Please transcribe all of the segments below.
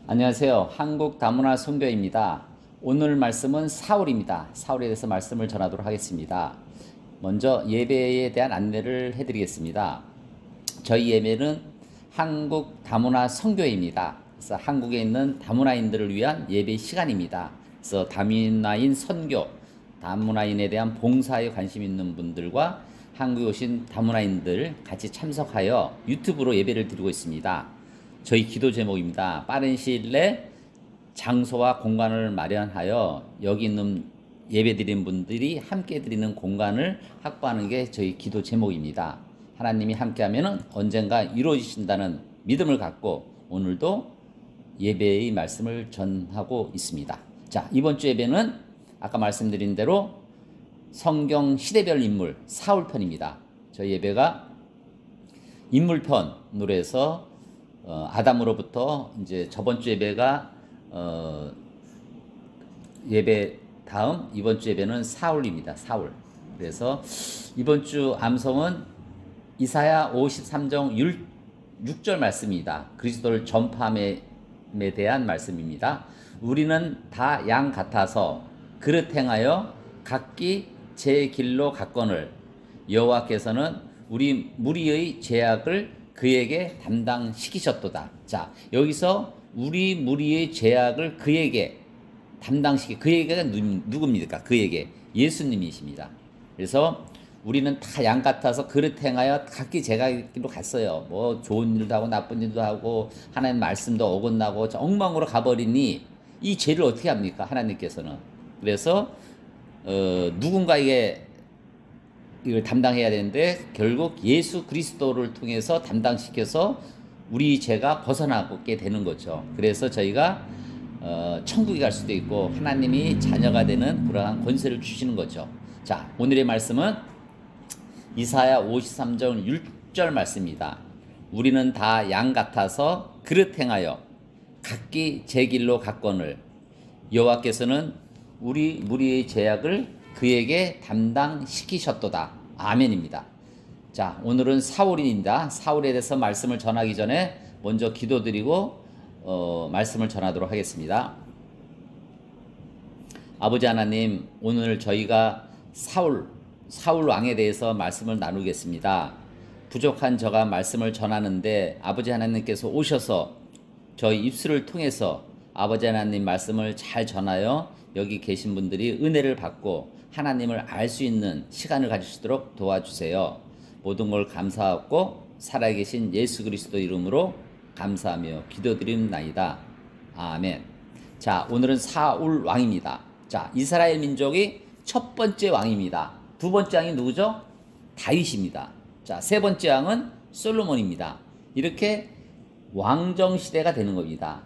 안녕하세요. 한국 다문화 선교입니다. 오늘 말씀은 사울입니다. 사울에 대해서 말씀을 전하도록 하겠습니다. 먼저 예배에 대한 안내를 해드리겠습니다. 저희 예배는 한국 다문화 선교회입니다. 그래서 한국에 있는 다문화인들을 위한 예배 시간입니다. 그래서 다문화인 선교, 다문화인에 대한 봉사에 관심 있는 분들과 한국에 오신 다문화인들 같이 참석하여 유튜브로 예배를 드리고 있습니다. 저희 기도 제목입니다. 빠른 시일 내 장소와 공간을 마련하여 여기 있는 예배드리는 분들이 함께 드리는 공간을 확보하는 게 저희 기도 제목입니다. 하나님이 함께하면 언젠가 이루어지신다는 믿음을 갖고 오늘도 예배의 말씀을 전하고 있습니다. 자, 이번 주 예배는 아까 말씀드린 대로 성경 시대별 인물 사울편입니다. 저희 예배가 인물편으로 해서 아담으로부터 이제 저번 주 예배가 예배 다음 이번 주 예배는 사울입니다. 사울. 그래서 이번 주 암송은 이사야 53장 6절 말씀입니다. 그리스도를 전파함에 대한 말씀입니다. 우리는 다 양 같아서 그릇 행하여 각기 제 길로 갔거늘 여호와께서는 우리 무리의 죄악을 그에게 담당시키셨도다. 자, 여기서 우리 무리의 죄악을 그에게 그에게가 누굽니까? 그에게 예수님이십니다. 그래서 우리는 다 양 같아서 그릇 행하여 각기 제갈길로 갔어요. 뭐 좋은 일도 하고 나쁜 일도 하고 하나님 말씀도 어긋나고 엉망으로 가버리니 이 죄를 어떻게 합니까? 하나님께서는. 그래서 누군가에게 이걸 담당해야 되는데 결국 예수 그리스도를 통해서 담당시켜서 우리 죄가 벗어나게 되는 거죠. 그래서 저희가 천국에 갈 수도 있고 하나님이 자녀가 되는 그러한 권세를 주시는 거죠. 자, 오늘의 말씀은 이사야 53장 6절 말씀입니다. 우리는 다 양 같아서 그릇 행하여 각기 제 길로 갔거늘 여호와께서는 우리 무리의 죄악을 그에게 담당시키셨도다. 아멘입니다. 자, 오늘은 사울입니다. 사울에 대해서 말씀을 전하기 전에 먼저 기도드리고 말씀을 전하도록 하겠습니다. 아버지 하나님, 오늘 저희가 사울 왕에 대해서 말씀을 나누겠습니다. 부족한 저가 말씀을 전하는데 아버지 하나님께서 오셔서 저희 입술을 통해서 아버지 하나님 말씀을 잘 전하여 여기 계신 분들이 은혜를 받고 하나님을 알 수 있는 시간을 가질 수 있도록 도와주세요. 모든 걸 감사하고 살아계신 예수 그리스도 이름으로 감사하며 기도드립나이다. 아멘. 자, 오늘은 사울 왕입니다. 자, 이스라엘 민족이 첫 번째 왕입니다. 두 번째 왕이 누구죠? 다윗입니다. 자, 세 번째 왕은 솔로몬입니다. 이렇게 왕정시대가 되는 겁니다.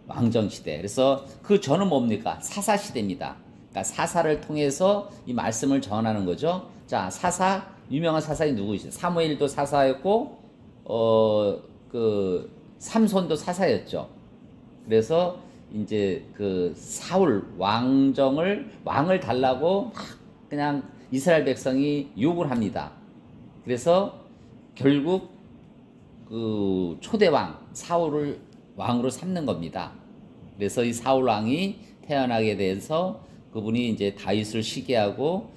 왕정시대. 그래서 그 전은 뭡니까? 사사시대입니다. 그러니까 사사를 통해서 이 말씀을 전하는 거죠. 자, 유명한 사사이 누구시죠? 사무엘도 사사였고, 삼손도 사사였죠. 그래서 이제 그 사울 왕을 달라고 막 그냥 이스라엘 백성이 욕을 합니다. 그래서 결국 그 초대왕 사울을 왕으로 삼는 겁니다. 그래서 이 사울 왕이 태어나게 돼서 그분이 이제 다윗을 시기하고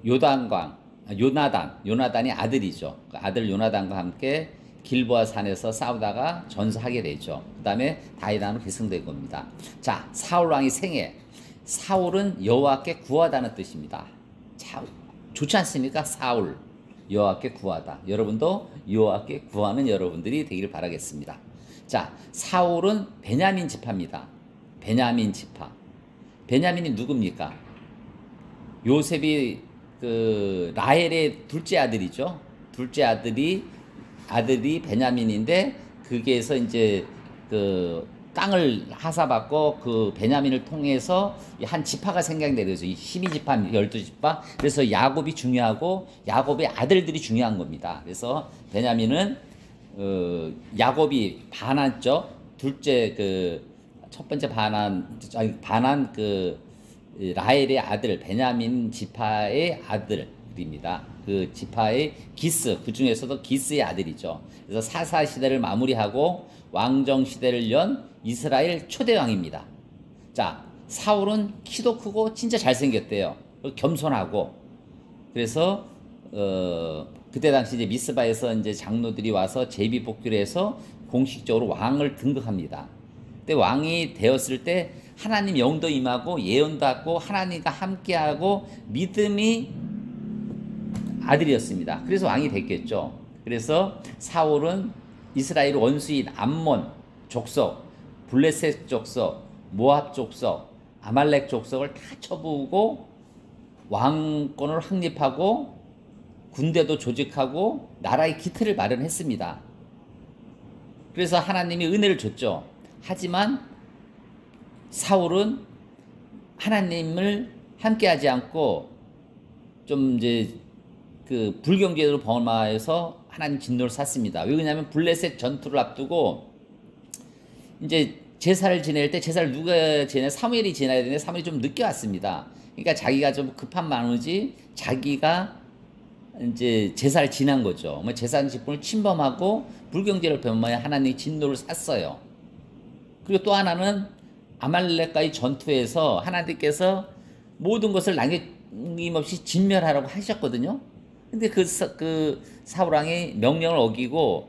요나단이 아들이죠. 아들 요나단과 함께 길보아 산에서 싸우다가 전사하게 되죠. 그 다음에 다윗 왕으로 계승된 겁니다. 자, 사울 왕이 생애. 사울은 여호와께 구하다는 뜻입니다. 자, 좋지 않습니까? 사울, 여호와께 구하다. 여러분도 여호와께 구하는 여러분들이 되기를 바라겠습니다. 자, 사울은 베냐민 지파입니다. 베냐민 지파. 베냐민이 누굽니까? 요셉이 그 라헬의 둘째 아들이죠. 둘째 아들이 베냐민인데 거기에서 이제 그 땅을 하사받고 그 베냐민을 통해서 한 지파가 생겨나게 되죠. 12지파, 12지파. 그래서 야곱이 중요하고 야곱의 아들들이 중요한 겁니다. 그래서 베냐민은 야곱이 반했죠. 둘째 첫 번째 반한 라헬의 아들 베냐민 지파의 아들입니다. 그 지파의 기스, 그 중에서도 기스의 아들이죠. 그래서 사사 시대를 마무리하고 왕정 시대를 연 이스라엘 초대 왕입니다. 자, 사울은 키도 크고 진짜 잘생겼대요. 겸손하고. 그래서 그때 당시 이제 미스바에서 이제 장로들이 와서 제비 뽑기를 해서 공식적으로 왕을 등극합니다. 근데 왕이 되었을 때 하나님 영도 임하고 예언도 하고 하나님과 함께하고 믿음이 아들이었습니다. 그래서 왕이 됐겠죠. 그래서 사울은 이스라엘 원수인 암몬 족속, 블레셋 족속, 모압 족속, 아말렉 족속을 다 쳐부우고 왕권을 확립하고 군대도 조직하고 나라의 기틀을 마련했습니다. 그래서 하나님이 은혜를 줬죠. 하지만 사울은 하나님을 함께하지 않고 좀 이제 그 불경제로 범하여서 하나님 진노를 샀습니다. 왜냐하면 블레셋 전투를 앞두고 이제 제사를 지낼 때 제사를 누가 지내? 사무엘이 지내야 되는데 사무엘이 좀 늦게 왔습니다. 그러니까 자기가 좀 급한 마음이지 자기가 이제 제사를 지난 거죠. 뭐 제사 직분을 침범하고 불경제를 범하여 하나님의 진노를 샀어요. 그리고 또 하나는 아말렉과의 전투에서 하나님께서 모든 것을 남김없이 진멸하라고 하셨거든요. 근데 그 사울왕이 명령을 어기고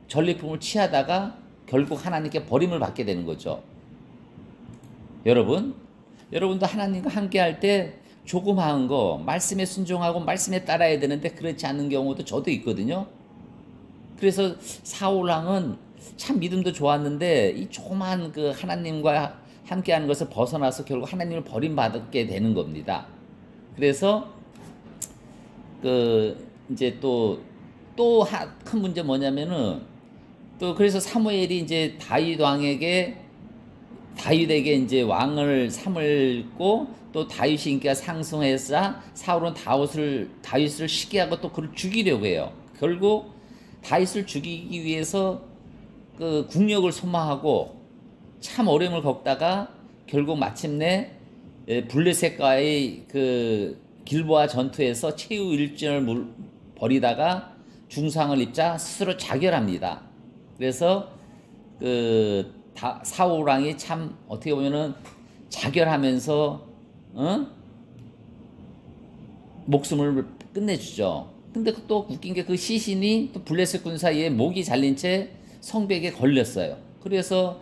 전리품을 취하다가 결국 하나님께 버림을 받게 되는 거죠. 여러분도 하나님과 함께할 때 조그마한 거 말씀에 순종하고 말씀에 따라야 되는데 그렇지 않는 경우도 저도 있거든요. 그래서 사울왕은 참 믿음도 좋았는데 이 조그마한 그 하나님과 함께하는 것을 벗어나서 결국 하나님을 버림받게 되는 겁니다. 그래서 이제 또 큰 문제 뭐냐면은 또 그래서 사무엘이 이제 다윗에게 이제 왕을 삼을고 또 다윗이 인기가 상승해서 사울은 다윗을 시기하고 또 그를 죽이려고 해요. 결국 다윗을 죽이기 위해서 그 국력을 소모하고 참 어려움을 겪다가 결국 마침내 블레셋과의 그 길보아 전투에서 최후 일진을 벌이다가 중상을 입자 스스로 자결합니다. 그래서 사울 왕이 참 어떻게 보면은 자결하면서 목숨을 끝내주죠. 근데 또 웃긴 게 그 시신이 또 블레셋 군사에 목이 잘린 채 성벽에 걸렸어요. 그래서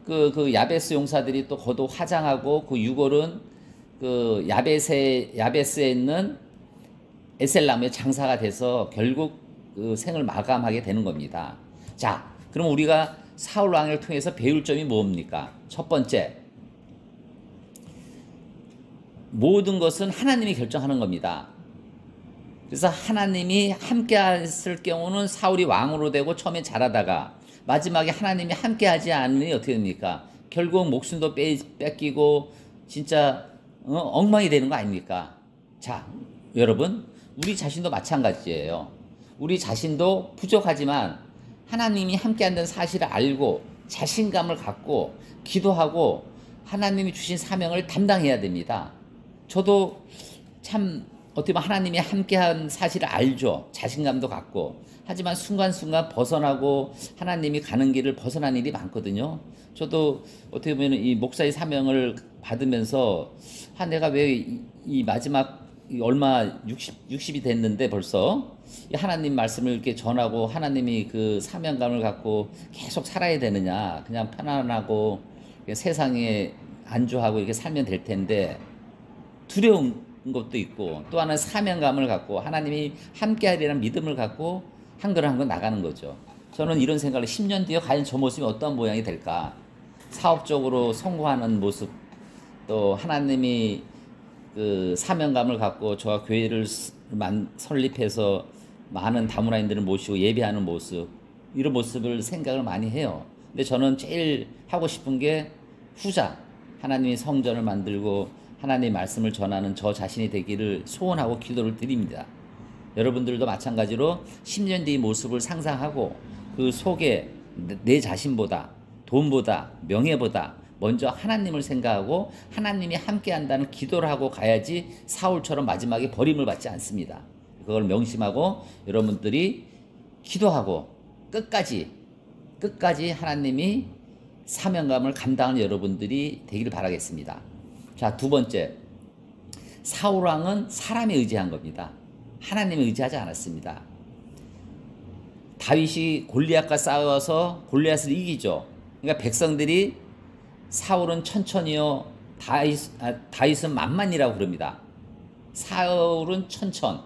그 야베스 용사들이 또 거도 화장하고 그 유골은 그 야베스에 있는 에셀람의 장사가 돼서 결국 그 생을 마감하게 되는 겁니다. 자, 그럼 우리가 사울 왕을 통해서 배울 점이 뭡니까? 첫 번째, 모든 것은 하나님이 결정하는 겁니다. 그래서 하나님이 함께 했을 경우는 사울이 왕으로 되고 처음에 잘하다가 마지막에 하나님이 함께 하지 않으니 어떻게 됩니까? 결국 목숨도 뺏기고 진짜 엉망이 되는 거 아닙니까? 자, 여러분, 우리 자신도 마찬가지예요. 우리 자신도 부족하지만 하나님이 함께 한다는 사실을 알고 자신감을 갖고 기도하고 하나님이 주신 사명을 담당해야 됩니다. 저도 참 어떻게 보면 하나님이 함께한 사실을 알죠. 자신감도 갖고. 하지만 순간순간 벗어나고 하나님이 가는 길을 벗어난 일이 많거든요. 저도 어떻게 보면 이 목사의 사명을 받으면서 내가 왜 이 마지막 얼마 60이 됐는데 벌써 하나님 말씀을 이렇게 전하고 하나님이 그 사명감을 갖고 계속 살아야 되느냐. 그냥 편안하고 세상에 안주하고 이렇게 살면 될 텐데 두려운 것도 있고 또 하나는 사명감을 갖고 하나님이 함께하리라는 믿음을 갖고 한 걸음 한 걸 나가는 거죠. 저는 이런 생각을 10년 뒤에 과연 저 모습이 어떤 모양이 될까. 사업적으로 성공하는 모습, 또 하나님이 그 사명감을 갖고 저와 교회를 설립해서 많은 다문화인들을 모시고 예배하는 모습, 이런 모습을 생각을 많이 해요. 근데 저는 제일 하고 싶은 게 후자, 하나님이 성전을 만들고 하나님의 말씀을 전하는 저 자신이 되기를 소원하고 기도를 드립니다. 여러분들도 마찬가지로 10년 뒤의 모습을 상상하고 그 속에 내 자신보다 돈보다 명예보다 먼저 하나님을 생각하고 하나님이 함께한다는 기도를 하고 가야지 사울처럼 마지막에 버림을 받지 않습니다. 그걸 명심하고 여러분들이 기도하고 끝까지 끝까지 하나님이 사명감을 감당하는 여러분들이 되기를 바라겠습니다. 자, 두 번째, 사울왕은 사람에 의지한 겁니다. 하나님에 의지하지 않았습니다. 다윗이 골리앗과 싸워서 골리앗을 이기죠. 그러니까 백성들이 사울은 천천히요, 다윗은 만만이라고 그럽니다. 사울은 천천,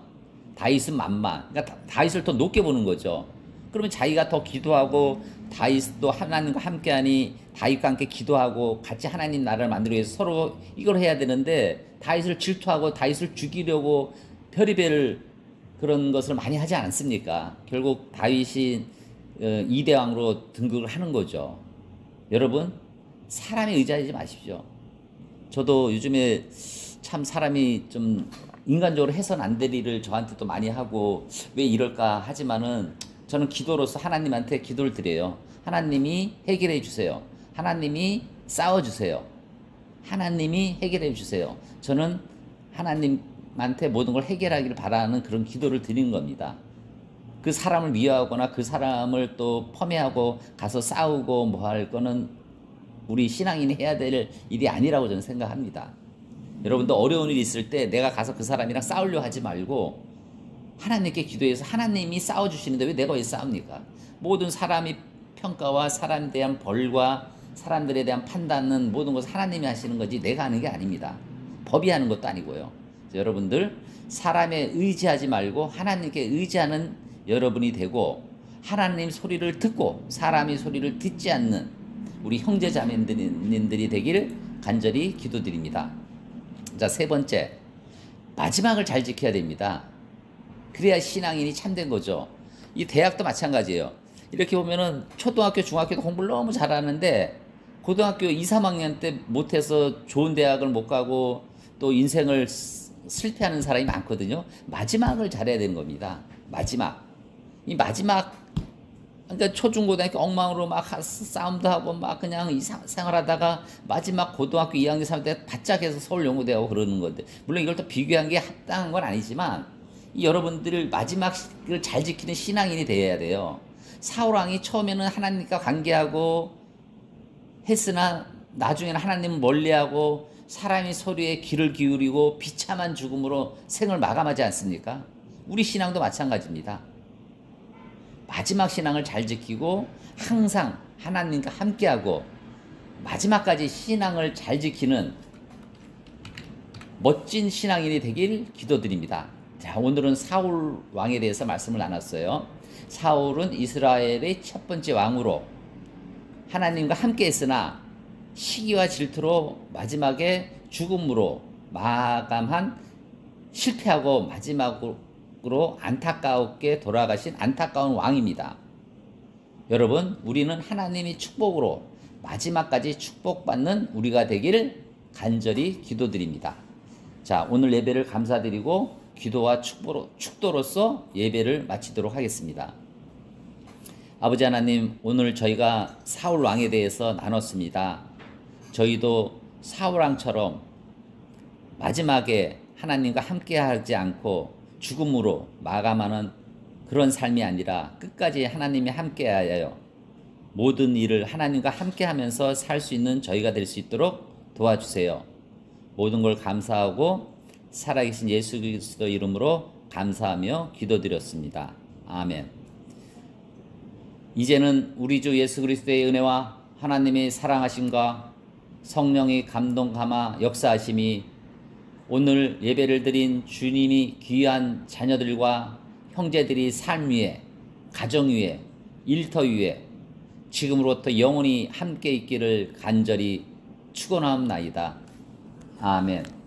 다윗은 만만. 그러니까 다윗을 더 높게 보는 거죠. 그러면 자기가 더 기도하고 다윗도 하나님과 함께하니 다윗과 함께 기도하고 같이 하나님 나라를 만들기 위해서 서로 이걸 해야 되는데 다윗을 질투하고 다윗을 죽이려고 별의별 그런 것을 많이 하지 않습니까? 결국 다윗이 2대 왕으로 등극을 하는 거죠. 여러분, 사람에 의지하지 마십시오. 저도 요즘에 참 사람이 좀 인간적으로 해서는 안 될 일을 저한테도 많이 하고 왜 이럴까 하지만은 저는 기도로서 하나님한테 기도를 드려요. 하나님이 해결해 주세요. 하나님이 싸워 주세요. 하나님이 해결해 주세요. 저는 하나님한테 모든 걸 해결하기를 바라는 그런 기도를 드리는 겁니다. 그 사람을 미워하거나 그 사람을 또 폄훼하고 가서 싸우고 뭐 할 거는 우리 신앙인이 해야 될 일이 아니라고 저는 생각합니다. 여러분도 어려운 일이 있을 때 내가 가서 그 사람이랑 싸우려 하지 말고 하나님께 기도해서 하나님이 싸워주시는데 왜 내가 왜 싸웁니까? 모든 사람이 평가와 사람에 대한 벌과 사람들에 대한 판단은 모든 것을 하나님이 하시는 거지 내가 하는 게 아닙니다. 법이 하는 것도 아니고요. 여러분들 사람에 의지하지 말고 하나님께 의지하는 여러분이 되고 하나님 소리를 듣고 사람이 소리를 듣지 않는 우리 형제자매님들이 되기를 간절히 기도드립니다. 자, 세 번째, 마지막을 잘 지켜야 됩니다. 그래야 신앙인이 참된 거죠. 이 대학도 마찬가지예요. 이렇게 보면은 초등학교, 중학교도 공부를 너무 잘하는데 고등학교 2, 3학년 때 못해서 좋은 대학을 못 가고 또 인생을 실패하는 사람이 많거든요. 마지막을 잘해야 되는 겁니다. 마지막. 이 마지막, 그러니까 초중고등학교 엉망으로 막 싸움도 하고 막 그냥 생활하다가 마지막 고등학교 2학년 3학년 때 바짝 해서 서울연고대하고 그러는 건데, 물론 이걸 또 비교한 게 합당한 건 아니지만 이 여러분들 마지막을 잘 지키는 신앙인이 되어야 돼요. 사울왕이 처음에는 하나님과 관계하고 했으나 나중에는 하나님을 멀리하고 사람의 소리에 귀를 기울이고 비참한 죽음으로 생을 마감하지 않습니까? 우리 신앙도 마찬가지입니다. 마지막 신앙을 잘 지키고 항상 하나님과 함께하고 마지막까지 신앙을 잘 지키는 멋진 신앙인이 되길 기도드립니다. 자, 오늘은 사울 왕에 대해서 말씀을 나눴어요. 사울은 이스라엘의 첫 번째 왕으로 하나님과 함께 했으나 시기와 질투로 마지막에 죽음으로 마감한 실패하고 마지막으로 안타깝게 돌아가신 안타까운 왕입니다. 여러분, 우리는 하나님의 축복으로 마지막까지 축복받는 우리가 되기를 간절히 기도드립니다. 자, 오늘 예배를 감사드리고 기도와 축도로서 예배를 마치도록 하겠습니다. 아버지 하나님, 오늘 저희가 사울 왕에 대해서 나눴습니다. 저희도 사울 왕처럼 마지막에 하나님과 함께하지 않고 죽음으로 마감하는 그런 삶이 아니라 끝까지 하나님이 함께하여 모든 일을 하나님과 함께하면서 살 수 있는 저희가 될 수 있도록 도와주세요. 모든 걸 감사하고 살아계신 예수 그리스도 이름으로 감사하며 기도드렸습니다. 아멘. 이제는 우리 주 예수 그리스도의 은혜와 하나님의 사랑하심과 성령의 감동 감화 역사하심이 오늘 예배를 드린 주님이 귀한 자녀들과 형제들이 삶 위에, 가정 위에, 일터 위에 지금으로부터 영원히 함께 있기를 간절히 축원하옵나이다. 아멘.